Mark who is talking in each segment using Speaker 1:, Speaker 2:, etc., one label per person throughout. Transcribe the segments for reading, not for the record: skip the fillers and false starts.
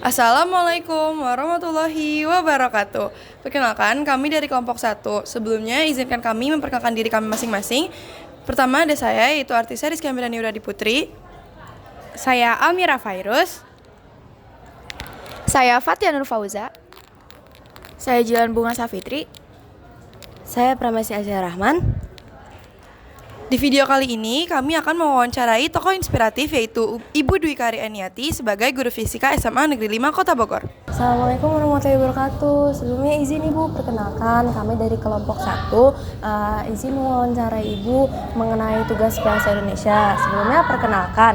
Speaker 1: Assalamualaikum warahmatullahi wabarakatuh. Perkenalkan, kami dari kelompok 1. Sebelumnya, izinkan kami memperkenalkan diri kami masing-masing. Pertama ada saya, yaitu artis Rizky Amirani Uradi Putri.
Speaker 2: Saya Almira Fairuz.
Speaker 3: Saya Fatia Nur Fauza.
Speaker 4: Saya Jilan Bunga Safitri.
Speaker 5: Saya Pramesya Azhar Rahman.
Speaker 1: Di video kali ini, kami akan mewawancarai tokoh inspiratif yaitu Ibu Dwi Kari Eniati sebagai guru fisika SMA Negeri 5 Kota Bogor.
Speaker 5: Assalamualaikum warahmatullahi wabarakatuh. Sebelumnya izin Ibu perkenalkan kami dari kelompok 1. Izin mewawancarai Ibu mengenai tugas bahasa Indonesia. Sebelumnya perkenalkan,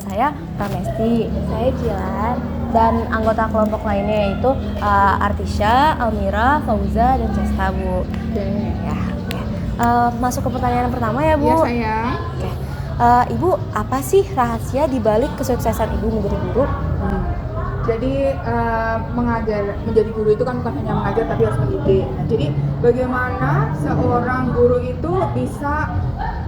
Speaker 5: saya Pramesti, saya Jilan, dan anggota kelompok lainnya yaitu Artisha, Almira, Fauza, dan Cesta, Bu. Masuk ke pertanyaan pertama ya, Bu.
Speaker 2: Ya, sayang.
Speaker 5: Oke. Ibu, apa sih rahasia dibalik kesuksesan Ibu menjadi guru?
Speaker 2: Jadi menjadi guru itu kan bukan hanya mengajar tapi harus mendidik. Nah, jadi bagaimana seorang guru itu bisa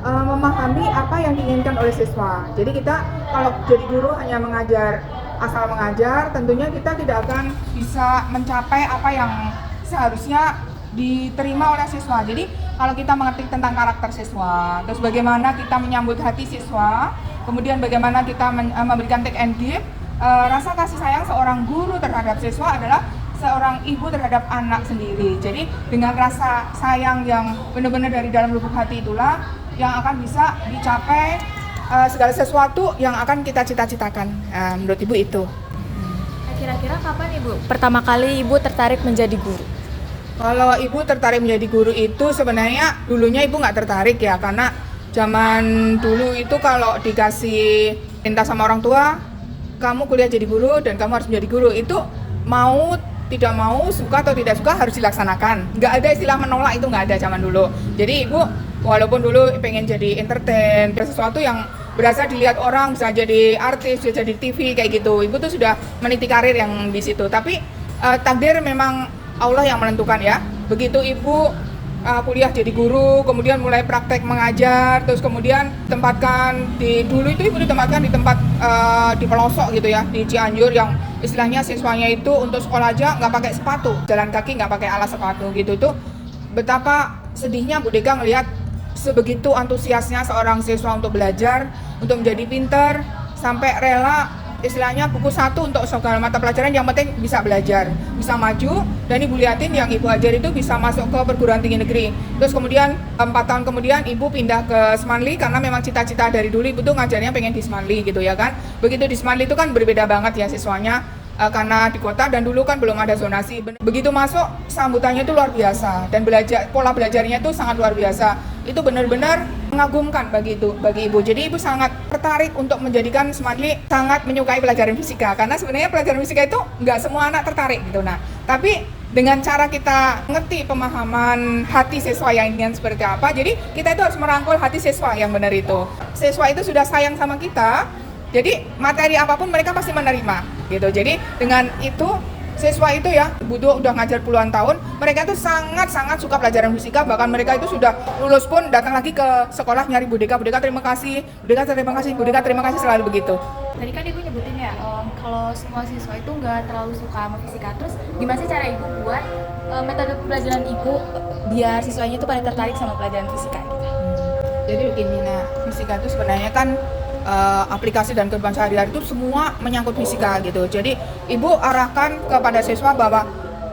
Speaker 2: memahami apa yang diinginkan oleh siswa. Jadi kita kalau jadi guru hanya mengajar, asal mengajar, tentunya kita tidak akan bisa mencapai apa yang seharusnya diterima oleh siswa. Jadi kalau kita mengerti tentang karakter siswa, terus bagaimana kita menyambut hati siswa, kemudian bagaimana kita memberikan take and give, rasa kasih sayang seorang guru terhadap siswa adalah seorang ibu terhadap anak sendiri. Jadi dengan rasa sayang yang benar-benar dari dalam lubuk hati itulah yang akan bisa dicapai segala sesuatu yang akan kita cita-citakan. Menurut Ibu itu.
Speaker 4: Kira-kira kapan Ibu pertama kali Ibu tertarik menjadi guru?
Speaker 2: Kalau Ibu tertarik menjadi guru itu sebenarnya dulunya Ibu nggak tertarik ya, karena zaman dulu itu kalau dikasih perintah sama orang tua, kamu kuliah jadi guru dan kamu harus menjadi guru, itu mau tidak mau, suka atau tidak suka harus dilaksanakan. Nggak ada istilah menolak, itu nggak ada zaman dulu. Jadi Ibu walaupun dulu pengen jadi entertain, sesuatu yang berasa dilihat orang, bisa jadi artis, bisa jadi TV kayak gitu, Ibu tuh sudah meniti karir yang di situ. Tapi takdir memang Allah yang menentukan ya. Begitu Ibu kuliah jadi guru, kemudian mulai praktek mengajar, terus kemudian ditempatkan dulu itu Ibu ditempatkan di tempat di pelosok gitu ya, di Cianjur, yang istilahnya siswanya itu untuk sekolah aja nggak pakai sepatu, jalan kaki nggak pakai alas sepatu gitu. Itu betapa sedihnya Bu Deka melihat sebegitu antusiasnya seorang siswa untuk belajar, untuk menjadi pintar, sampai rela istilahnya buku 1 untuk segala mata pelajaran, yang penting bisa belajar, bisa maju. Dan Ibu liatin yang Ibu ajar itu bisa masuk ke perguruan tinggi negeri. Terus kemudian 4 tahun kemudian Ibu pindah ke Semanli, karena memang cita-cita dari dulu Ibu tuh ngajarnya pengen di Semanli gitu ya kan. Begitu di Semanli itu kan berbeda banget ya siswanya, karena di kota dan dulu kan belum ada zonasi. Begitu masuk sambutannya itu luar biasa, dan pola belajarnya itu sangat luar biasa. Itu benar-benar mengagumkan bagi Ibu. Jadi Ibu sangat tertarik untuk menjadikan Semanli sangat menyukai pelajaran fisika, karena sebenarnya pelajaran fisika itu nggak semua anak tertarik gitu. Nah, tapi dengan cara kita ngerti pemahaman hati siswa yang ingin seperti apa, jadi kita itu harus merangkul hati siswa yang benar itu. Siswa itu sudah sayang sama kita, jadi materi apapun mereka pasti menerima gitu. Jadi dengan itu siswa itu ya, udah ngajar puluhan tahun, mereka itu sangat-sangat suka pelajaran fisika. Bahkan mereka itu sudah lulus pun datang lagi ke sekolah nyari Bu Deka terima kasih, Bu Deka terima kasih, Bu Deka terima kasih, selalu begitu.
Speaker 4: Tadi kan Ibu nyebutin ya, kalau semua siswa itu nggak terlalu suka sama fisika. Terus gimana sih cara Ibu buat metode pembelajaran Ibu biar siswanya itu pada tertarik sama pelajaran fisika gitu?
Speaker 2: Jadi begini, nah fisika itu sebenarnya kan aplikasi dan kehidupan sehari-hari itu semua menyangkut fisika gitu. Jadi Ibu arahkan kepada siswa bahwa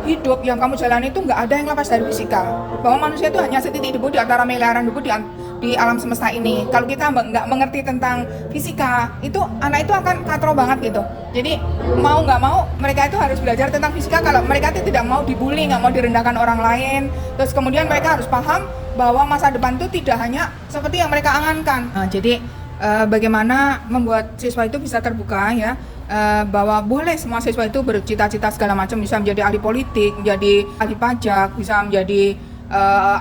Speaker 2: hidup yang kamu jalani itu nggak ada yang lepas dari fisika. Bahwa manusia itu hanya setitik debu di antara miliaran debu di alam semesta ini. Kalau kita nggak mengerti tentang fisika, itu anak itu akan katro banget gitu. Jadi mau nggak mau mereka itu harus belajar tentang fisika. Kalau mereka itu tidak mau dibully, nggak mau direndahkan orang lain. Terus kemudian mereka harus paham bahwa masa depan itu tidak hanya seperti yang mereka angankan. Nah, jadi bagaimana membuat siswa itu bisa terbuka ya, bahwa boleh semua siswa itu bercita-cita segala macam, bisa menjadi ahli politik, menjadi ahli pajak, bisa menjadi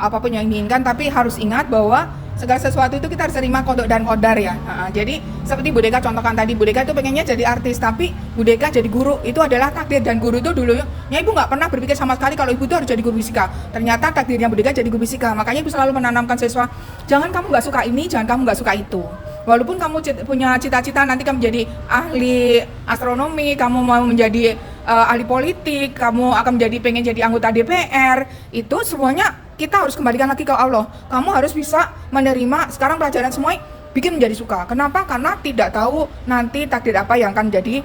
Speaker 2: apapun yang diinginkan, tapi harus ingat bahwa segala sesuatu itu kita harus terima kodok dan kodar ya. Jadi seperti Bu Deka contohkan tadi, Bu Deka itu pengennya jadi artis, tapi Bu Deka jadi guru itu adalah takdir. Dan guru itu dulunya Ibu nggak pernah berpikir sama sekali kalau Ibu itu harus jadi guru fisika. Ternyata takdirnya Bu Deka jadi guru fisika. Makanya Ibu selalu menanamkan siswa, jangan kamu nggak suka ini, jangan kamu nggak suka itu. Walaupun kamu punya cita-cita nanti kamu menjadi ahli astronomi, kamu mau menjadi ahli politik, kamu akan pengen jadi anggota DPR, itu semuanya kita harus kembalikan lagi ke Allah. Kamu harus bisa menerima sekarang pelajaran semua bikin menjadi suka. Kenapa? Karena tidak tahu nanti takdir apa yang akan jadi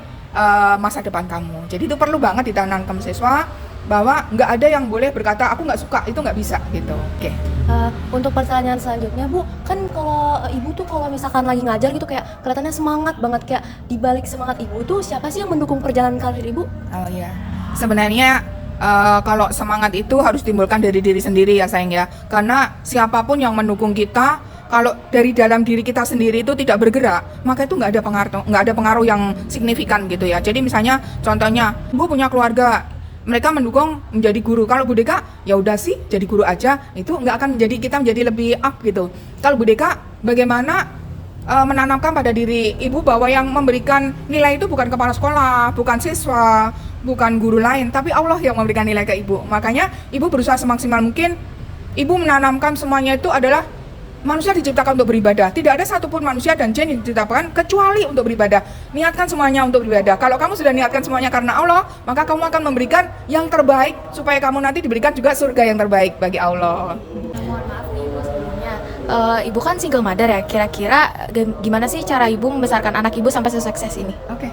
Speaker 2: masa depan kamu. Jadi itu perlu banget ditanamkan siswa bahwa nggak ada yang boleh berkata aku nggak suka, itu nggak bisa gitu. Oke.
Speaker 5: Untuk pertanyaan selanjutnya Bu, kan kalau Ibu tuh kalau misalkan lagi ngajar gitu kayak kelihatannya semangat banget, kayak dibalik semangat Ibu tuh siapa sih yang mendukung perjalanan karir Ibu?
Speaker 2: Oh iya, sebenarnya kalau semangat itu harus timbulkan dari diri sendiri ya sayang ya. Karena siapapun yang mendukung kita, kalau dari dalam diri kita sendiri itu tidak bergerak, maka itu nggak ada pengaruh yang signifikan gitu ya. Jadi misalnya contohnya, Bu punya keluarga, mereka mendukung menjadi guru. Kalau Bu Deka, ya udah sih jadi guru aja, itu nggak akan kita menjadi lebih up gitu. Kalau Bu Deka, bagaimana menanamkan pada diri Ibu bahwa yang memberikan nilai itu bukan kepala sekolah, bukan siswa, bukan guru lain, tapi Allah yang memberikan nilai ke Ibu. Makanya Ibu berusaha semaksimal mungkin, Ibu menanamkan semuanya itu adalah manusia diciptakan untuk beribadah. Tidak ada satupun manusia dan jin yang diciptakan kecuali untuk beribadah. Niatkan semuanya untuk beribadah. Kalau kamu sudah niatkan semuanya karena Allah, maka kamu akan memberikan yang terbaik supaya kamu nanti diberikan juga surga yang terbaik bagi Allah.
Speaker 4: Mohon maaf nih Ibu sebelumnya. Ibu kan single mother ya. Kira-kira gimana sih cara Ibu membesarkan anak Ibu sampai sukses ini?
Speaker 2: Oke.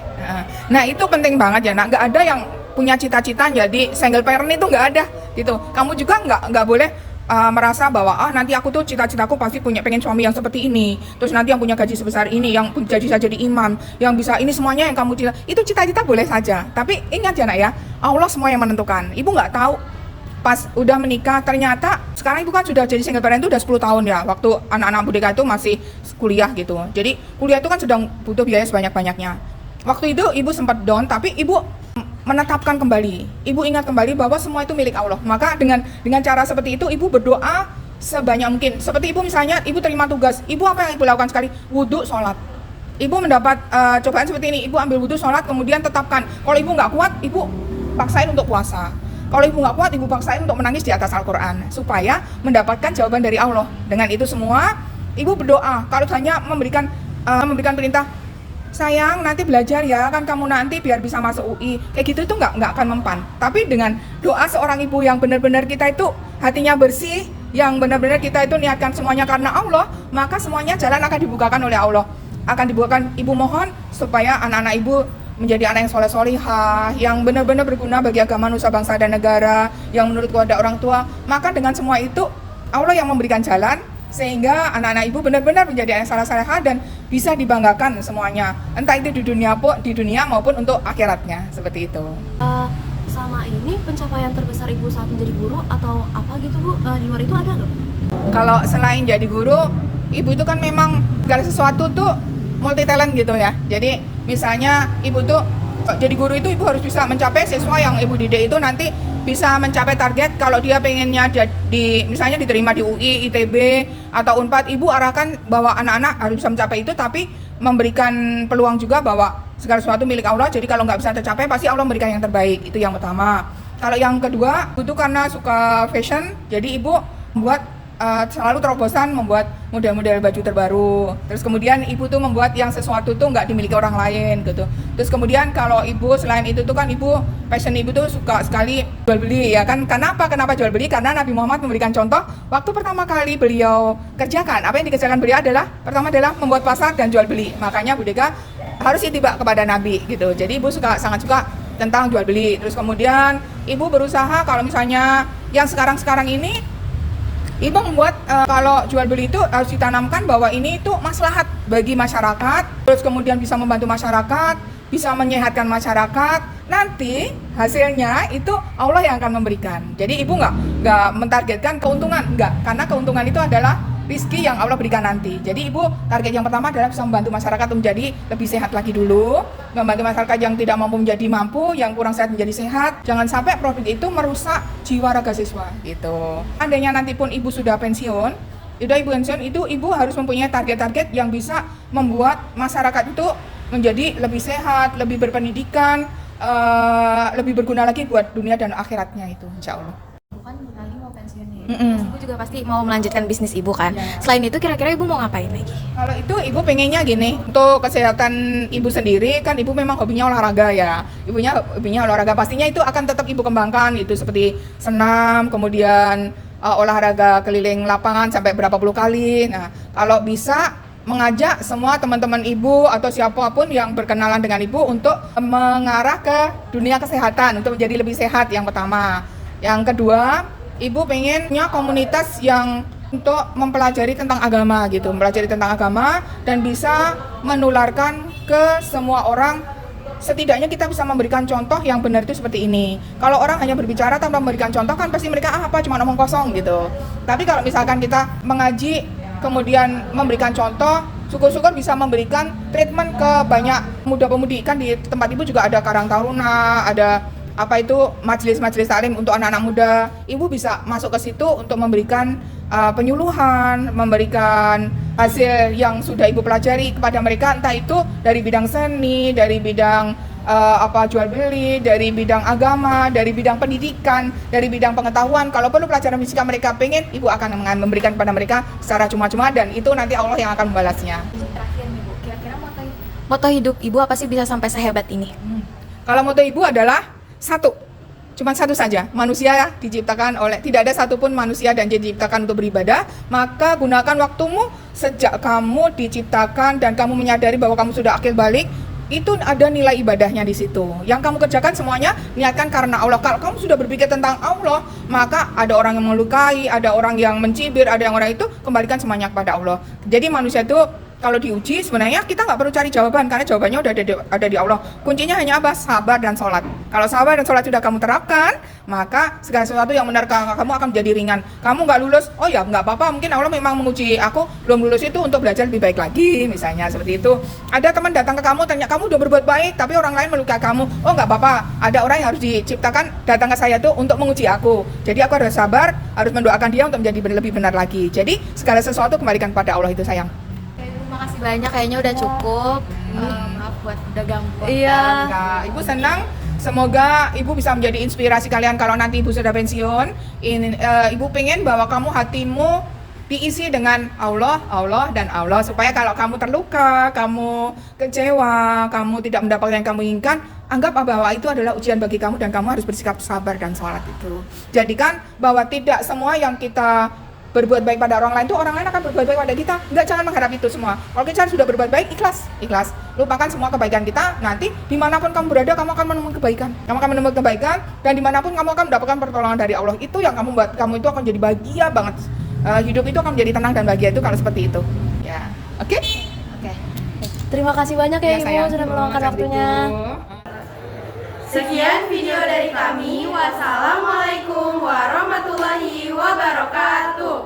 Speaker 2: Nah itu penting banget ya. Nah nggak ada yang punya cita-cita jadi single parent itu nggak ada gitu. Kamu juga nggak boleh merasa bahwa nanti aku tuh cita-citaku pasti pengen suami yang seperti ini, terus nanti yang punya gaji sebesar ini, yang gaji saya jadi imam, yang bisa ini semuanya yang kamu itu cita-cita boleh saja, tapi ingat ya nak ya, Allah semua yang menentukan. Ibu nggak tahu pas udah menikah ternyata sekarang ibu kan sudah jadi single parent itu udah 10 tahun ya, waktu anak-anak Bu Deka itu masih kuliah gitu. Jadi kuliah itu kan sedang butuh biaya sebanyak-banyaknya. Waktu itu ibu sempat down, tapi ibu menetapkan kembali, ibu ingat kembali bahwa semua itu milik Allah. Maka dengan cara seperti itu ibu berdoa sebanyak mungkin. Seperti ibu misalnya ibu terima tugas, ibu apa yang ibu lakukan sekali? Wudhu, sholat. Ibu mendapat cobaan seperti ini, ibu ambil wudhu, sholat, kemudian tetapkan. Kalau ibu nggak kuat, ibu paksain untuk puasa. Kalau ibu nggak kuat, ibu paksain untuk menangis di atas Al-Quran supaya mendapatkan jawaban dari Allah. Dengan itu semua ibu berdoa. Kalau hanya memberikan perintah, sayang nanti belajar ya, kan kamu nanti biar bisa masuk UI, kayak gitu itu nggak akan mempan. Tapi dengan doa seorang ibu yang benar-benar kita itu hatinya bersih, yang benar-benar kita itu niatkan semuanya karena Allah, maka semuanya jalan akan dibukakan oleh Allah, akan dibukakan. Ibu mohon supaya anak-anak ibu menjadi anak yang soleh-solihah, yang benar-benar berguna bagi agama nusa bangsa dan negara, yang menurut kepada orang tua. Maka dengan semua itu Allah yang memberikan jalan sehingga anak-anak ibu benar-benar menjadi anak saleh-salehah dan bisa dibanggakan semuanya, entah itu di dunia maupun untuk akhiratnya, seperti itu.
Speaker 5: Sama ini pencapaian terbesar Ibu saat menjadi guru atau apa gitu Bu, di luar itu ada nggak?
Speaker 2: Kalau selain jadi guru, ibu itu kan memang segala sesuatu tuh multi talent gitu ya. Jadi misalnya ibu tuh jadi guru itu ibu harus bisa mencapai siswa yang ibu didik itu nanti bisa mencapai target. Kalau dia pengennya misalnya diterima di UI, ITB atau Unpad, ibu arahkan bahwa anak-anak harus bisa mencapai itu, tapi memberikan peluang juga bahwa segala sesuatu milik Allah. Jadi kalau nggak bisa tercapai pasti Allah memberikan yang terbaik. Itu yang pertama. Kalau yang kedua, ibu tuh karena suka fashion, jadi ibu membuat selalu terobosan membuat model-model baju terbaru. Terus kemudian ibu tuh membuat yang sesuatu tuh nggak dimiliki orang lain gitu. Terus kemudian kalau ibu selain itu tuh kan ibu passion ibu tuh suka sekali jual beli ya kan. Kenapa jual beli? Karena Nabi Muhammad memberikan contoh waktu pertama kali beliau kerjakan, apa yang dikerjakan beliau pertama adalah membuat pasar dan jual beli. Makanya Bu Deka harus ittiba kepada Nabi gitu. Jadi ibu sangat suka tentang jual beli. Terus kemudian ibu berusaha kalau misalnya yang sekarang ini ibu membuat kalau jual beli itu harus ditanamkan bahwa ini itu maslahat bagi masyarakat, terus kemudian bisa membantu masyarakat, bisa menyehatkan masyarakat. Nanti hasilnya itu Allah yang akan memberikan. Jadi ibu nggak mentargetkan keuntungan, nggak, karena keuntungan itu adalah rizki yang Allah berikan nanti. Jadi ibu target yang pertama adalah bisa membantu masyarakat menjadi lebih sehat lagi dulu, membantu masyarakat yang tidak mampu menjadi mampu, yang kurang sehat menjadi sehat. Jangan sampai profit itu merusak jiwa raga siswa gitu. Andainya nanti pun ibu sudah pensiun, itu ibu harus mempunyai target-target yang bisa membuat masyarakat itu menjadi lebih sehat, lebih berpendidikan, lebih berguna lagi buat dunia dan akhiratnya itu, insya Allah.
Speaker 4: Bukan lagi mau pensiun ya. Ibu juga pasti mau melanjutkan bisnis ibu kan. Selain itu kira-kira ibu mau ngapain lagi?
Speaker 2: Kalau itu ibu pengennya gini, untuk kesehatan ibu sendiri kan ibu memang hobinya olahraga ya. Hobinya olahraga, pastinya itu akan tetap ibu kembangkan itu seperti senam, kemudian olahraga keliling lapangan sampai berapa puluh kali. Nah, kalau bisa mengajak semua teman-teman ibu atau siapapun yang berkenalan dengan ibu untuk mengarah ke dunia kesehatan untuk menjadi lebih sehat yang pertama. Yang kedua, ibu pengennya komunitas yang untuk mempelajari tentang agama gitu, mempelajari tentang agama dan bisa menularkan ke semua orang. Setidaknya kita bisa memberikan contoh yang benar itu seperti ini. Kalau orang hanya berbicara tanpa memberikan contoh kan pasti mereka apa cuma omong kosong gitu. Tapi kalau misalkan kita mengaji kemudian memberikan contoh, syukur-syukur bisa memberikan treatment ke banyak pemuda-pemudi. Kan di tempat ibu juga ada Karang Taruna, ada majelis-majelis taklim untuk anak-anak muda. Ibu bisa masuk ke situ untuk memberikan penyuluhan, memberikan hasil yang sudah ibu pelajari kepada mereka, entah itu dari bidang seni, dari bidang jual beli, dari bidang agama, dari bidang pendidikan, dari bidang pengetahuan. Kalau perlu pelajaran fisika mereka pengen, ibu akan memberikan kepada mereka secara cuma-cuma dan itu nanti Allah yang akan membalasnya.
Speaker 4: Terakhir nih Bu, kira-kira moto hidup ibu apa sih bisa sampai sehebat ini?
Speaker 2: Kalau moto ibu adalah cuma satu saja. Manusia diciptakan tidak ada satupun manusia dan diciptakan untuk beribadah. Maka gunakan waktumu sejak kamu diciptakan dan kamu menyadari bahwa kamu sudah akil balik. Itu ada nilai ibadahnya di situ. Yang kamu kerjakan semuanya niatkan karena Allah. Kalau kamu sudah berpikir tentang Allah, maka ada orang yang melukai, ada orang yang mencibir, ada yang orang itu, kembalikan semuanya kepada Allah. Jadi manusia itu kalau diuji sebenarnya kita nggak perlu cari jawaban karena jawabannya udah ada di Allah. Kuncinya hanya apa? Sabar dan sholat. Kalau sabar dan sholat sudah kamu terapkan, maka segala sesuatu yang benar kamu akan menjadi ringan. Kamu nggak lulus, oh ya nggak apa-apa. Mungkin Allah memang menguji aku belum lulus itu untuk belajar lebih baik lagi, misalnya seperti itu. Ada teman datang ke kamu tanya kamu udah berbuat baik, tapi orang lain melukai kamu. Oh nggak apa-apa. Ada orang yang harus diciptakan datang ke saya tuh untuk menguji aku. Jadi aku harus sabar, harus mendoakan dia untuk menjadi lebih benar lagi. Jadi segala sesuatu kembalikan pada Allah itu sayang.
Speaker 4: Terima kasih banyak, kayaknya udah cukup. Maaf buat udah ganggu.
Speaker 5: Iya.
Speaker 2: Nah, ibu senang. Semoga ibu bisa menjadi inspirasi kalian kalau nanti ibu sudah pensiun. Ibu pengen bahwa kamu hatimu diisi dengan Allah, Allah, dan Allah. Supaya kalau kamu terluka, kamu kecewa, kamu tidak mendapatkan yang kamu inginkan, anggap bahwa itu adalah ujian bagi kamu dan kamu harus bersikap sabar dan sholat itu. Jadikan bahwa tidak semua yang kita berbuat baik pada orang lain itu orang lain akan berbuat baik pada kita. Enggak, jangan mengharap itu semua. Kalau kita sudah berbuat baik, ikhlas. Lupakan semua kebaikan kita. Nanti dimanapun kamu berada, kamu akan menemukan kebaikan. Kamu akan menemukan kebaikan dan dimanapun kamu akan mendapatkan pertolongan dari Allah. Itu yang kamu buat kamu itu akan jadi bahagia banget. Hidup itu akan menjadi tenang dan bahagia itu kalau seperti itu. Ya, oke? Oke.
Speaker 5: Terima kasih banyak ya, Ibu
Speaker 2: sayang.
Speaker 5: sudah meluangkan waktunya.
Speaker 1: Sekian video dari kami. Wassalamualaikum warahmatullahi wabarakatuh.